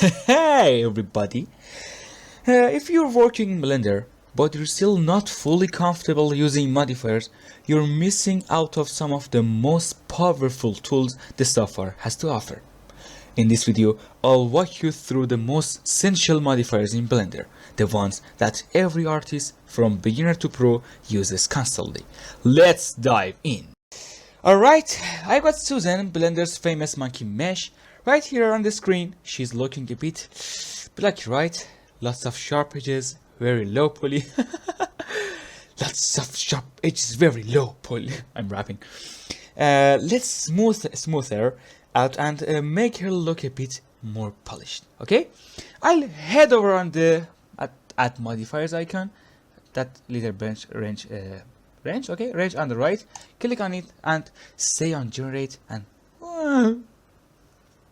Hey everybody! If you're working in Blender, but you're still not fully comfortable using modifiers, you're missing out of some of the most powerful tools the software has to offer. In this video, I'll walk you through the most essential modifiers in Blender, the ones that every artist from beginner to pro uses constantly. Let's dive in! Alright, I got Suzanne, Blender's famous monkey mesh, right here on the screen. She's looking a bit black, right? Lots of sharp edges, very low poly. Lots of sharp edges, very low poly. I'm rapping. Let's smooth her out and make her look a bit more polished. Okay? I'll head over on the add modifiers icon, that little range, okay, range on the right. Click on it and say on generate and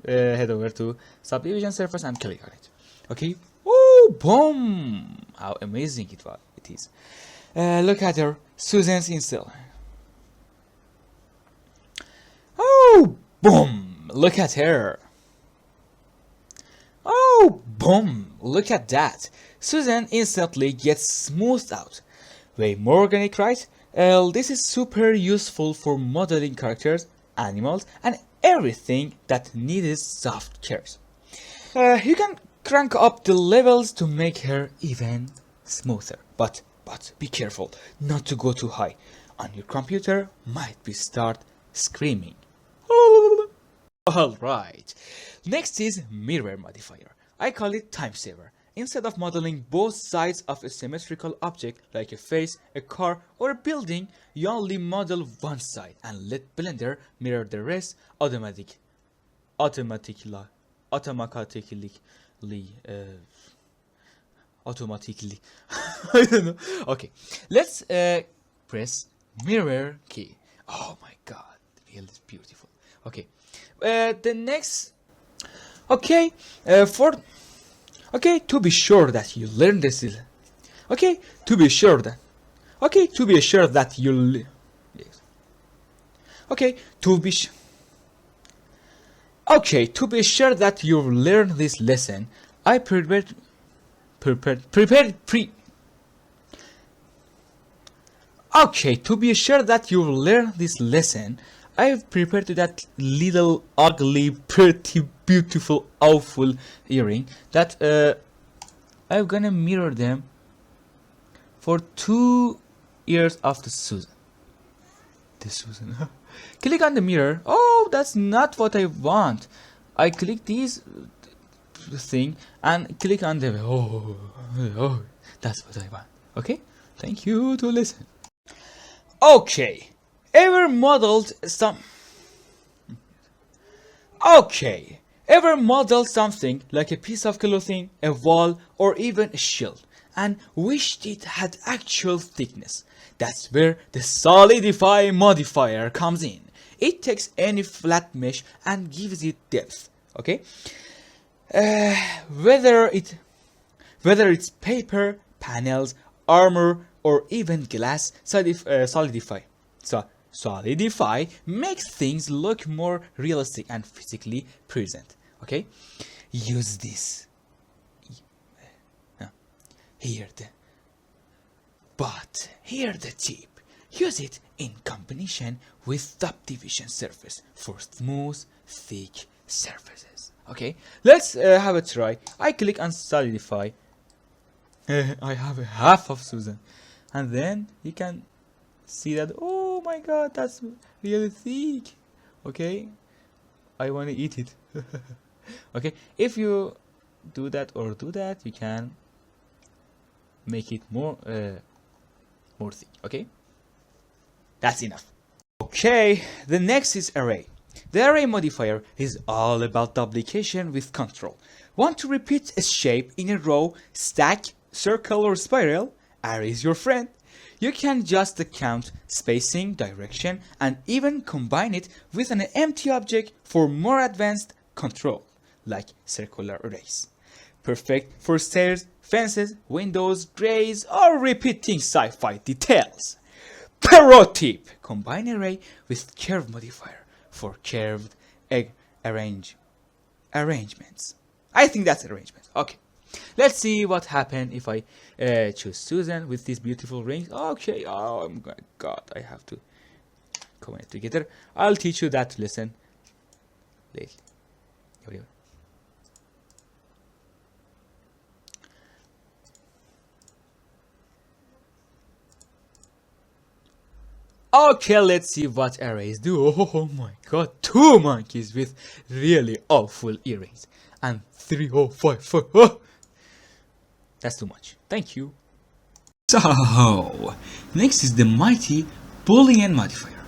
head over to Subdivision Surface and click on it. Okay. Oh, boom! How amazing it is. Look at her, Suzanne's install. Oh, boom! Look at her. Oh, boom! Look at that. Suzanne instantly gets smoothed out. Way more organic, right? This is super useful for modeling characters, animals, and everything that needs soft curves. You can crank up the levels to make her even smoother, but be careful not to go too high. On your computer might be start screaming. Alright, next is mirror modifier. I call it time saver. Instead of modeling both sides of a symmetrical object like a face, a car, or a building, you only model one side and let Blender mirror the rest automatically. I don't know. Okay, let's press mirror key. Oh my god, it's beautiful. Okay, the next. Okay, to be sure that you learn this. To be sure that you. Yes. To be sure that you learn this lesson, I prepared. Okay, to be sure that you learn this lesson, I've prepared that little ugly, pretty, beautiful, awful earring that I'm gonna mirror them for 2 years after Susan. Click on the mirror. Oh, that's not what I want. I click this thing and click on the oh, that's what I want. Okay, thank you to listen. Okay, ever modeled something like a piece of clothing, a wall, or even a shield, and wished it had actual thickness? That's where the Solidify modifier comes in. It takes any flat mesh and gives it depth. Okay, whether it's paper, panels, armor, or even glass, Solidify makes things look more realistic and physically present. Okay, use this. Here the tip. Use it in combination with Subdivision Surface for smooth, thick surfaces. Okay, let's have a try. I click on Solidify. I have a half of Susan, and then you can see that. Oh my god, that's really thick. Okay, I want to eat it. Okay, if you do that, you can make it more thick. Okay, that's enough. Okay, the next is array. The array modifier is all about duplication with control. Want to repeat a shape in a row, stack, circle, or spiral? Array is your friend. You can just count spacing, direction, and even combine it with an empty object for more advanced control, like circular arrays. Perfect for stairs, fences, windows, grays, or repeating sci-fi details. Pro tip: combine array with curve modifier for curved arrangements. I think that's arrangement. Okay, let's see what happened if I choose Suzanne with these beautiful rings. Okay, oh my god, I have to combine it together. I'll teach you that lesson later. Okay, let's see what arrays do. Oh my god, 2 monkeys with really awful earrings. And 3, oh, 5, 4. Oh. That's too much. Thank you. So, next is the mighty Boolean modifier.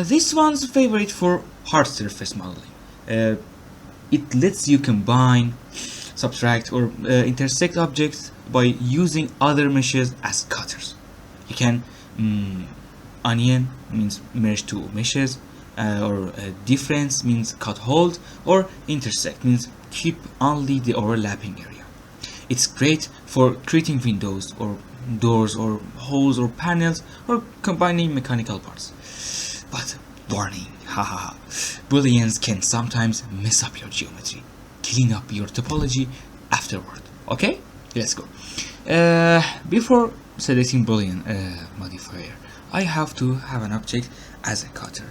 This one's favorite for hard surface modeling. It lets you combine, subtract, or intersect objects by using other meshes as cutters. You can onion means merge two meshes, or difference means cut hold, or intersect means keep only the overlapping area. It's great for creating windows or doors or holes or panels or combining mechanical parts. But warning, haha, Booleans can sometimes mess up your geometry. Clean up your topology afterward. Okay, let's go. Before selecting Boolean modifier, I have to have an object as a cutter.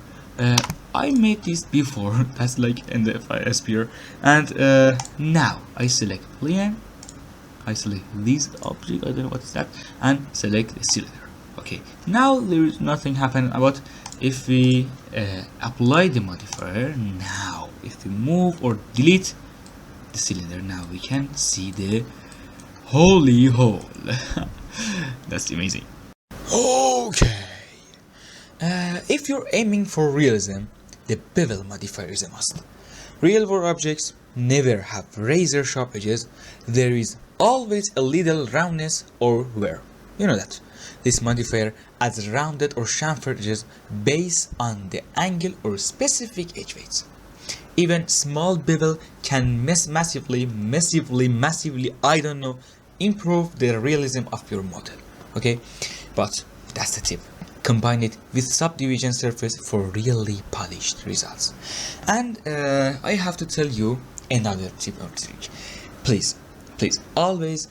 I made this before, that's like in the sphere, and now I select Boolean. I select this object, I don't know what is that, and select the cylinder. Okay, now there is nothing happen. But if we apply the modifier, now if we move or delete the cylinder, now we can see the holy hole. That's amazing. Okay, if you're aiming for realism, the bevel modifier is a must. Real world objects never have razor sharp edges. There is always a little roundness or wear. You know that. This modifier adds rounded or chamfered edges based on the angle or specific edge weights. Even small bevel can massively, I don't know, improve the realism of your model. Okay, but that's the tip. Combine it with subdivision surface for really polished results. And I have to tell you another tip or trick. Please always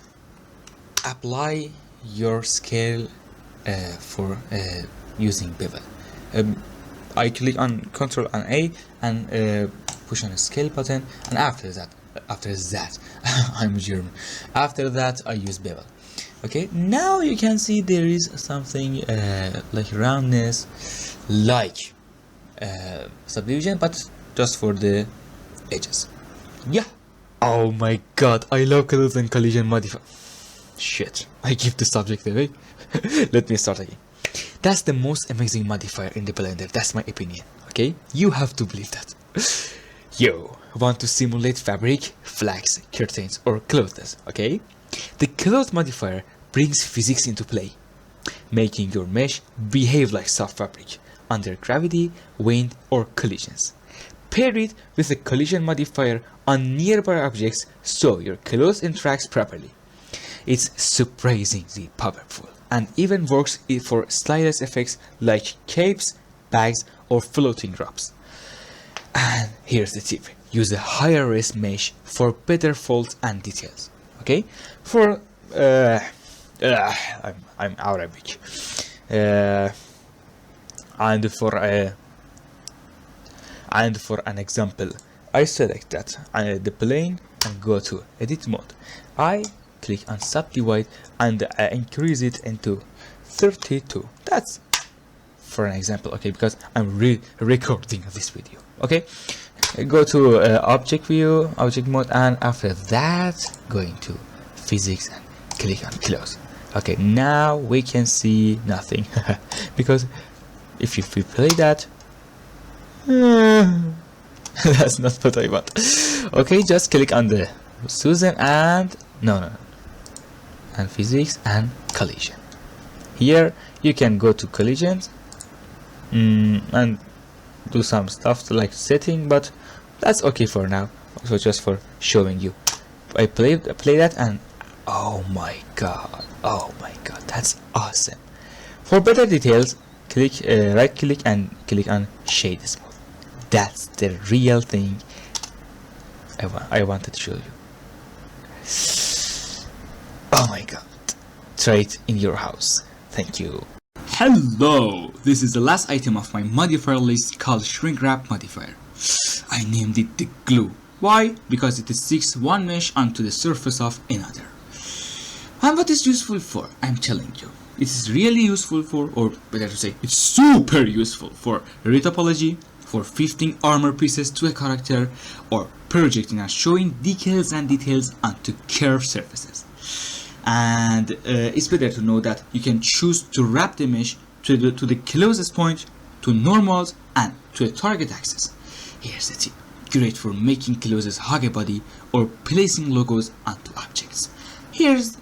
apply your scale for using bevel. I click on Ctrl and A and push on the scale button, and after that I'm German. After that I use bevel. Okay, now you can see there is something like roundness, like subdivision, but just for the edges. Yeah. Oh my god, I love colors and collision modifier. Shit, I give the subject away. Let me start again. That's the most amazing modifier in the Blender, that's my opinion. Okay, you have to believe that. Yo, want to simulate fabric, flags, curtains, or clothes? Okay, the cloth modifier brings physics into play, making your mesh behave like soft fabric under gravity, wind, or collisions. Pair it with a collision modifier on nearby objects so your cloth interacts properly. It's surprisingly powerful and even works for stylus effects like capes, bags, or floating drops. And here's the tip: use a higher res mesh for better folds and details. Okay, for I'm Arabic, and for an example, I select that the plane and go to edit mode. I click on subdivide and increase it into 32. That's for an example, okay, because I'm recording this video. Okay, go to object view, object mode, and after that going to physics and click on close. Okay, now we can see nothing because if you play that, that's not what I want. Okay, just click on the Suzanne and no, and physics and collision. Here you can go to collisions and do some stuff like setting, but that's okay for now. So just for showing you, I play that, and oh my god, that's awesome. For better details, click right click and click on shade smooth. That's the real thing. I wanted to show you. Oh my god. Try it in your house. Thank you. Hello! This is the last item of my modifier list called Shrinkwrap modifier. I named it the glue. Why? Because it sticks one mesh onto the surface of another. And what is useful for? I'm telling you. It is really useful for, or better to say, it's super useful for retopology, for fitting armor pieces to a character, or projecting and showing decals and details onto curved surfaces. And it's better to know that you can choose to wrap the mesh to the closest point, to normals, and to a target axis. Here's the tip. Great for making closes hug a body or placing logos onto objects. Here's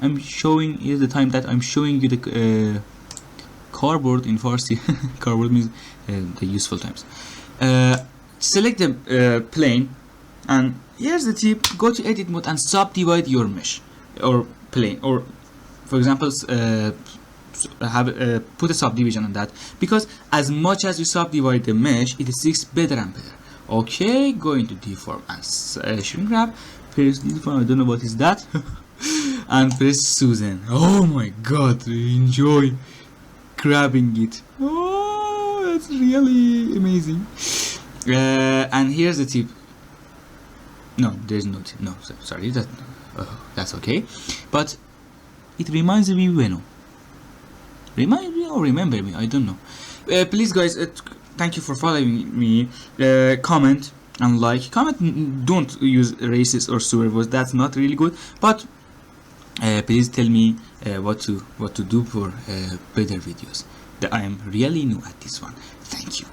the time that I'm showing you the cardboard in Farsi. Cardboard means the useful times. Select the plane, and here's the tip. Go to edit mode and subdivide your mesh or plane, or for example put a subdivision on that, because as much as you subdivide the mesh, it sticks better and better. Okay, go into deform and Shrinkwrap, press deform, I don't know what is that. And press Suzanne. Oh my god, enjoy grabbing it. Oh, that's really amazing. And here's the tip. No, there's no tip. No, sorry, that's okay. But it reminds me when. Remind me or remember me, I don't know. Please guys, thank you for following me. Comment and like. Comment, don't use racist or swear words, that's not really good. But please tell me what to do for better videos. I am really new at this one. Thank you.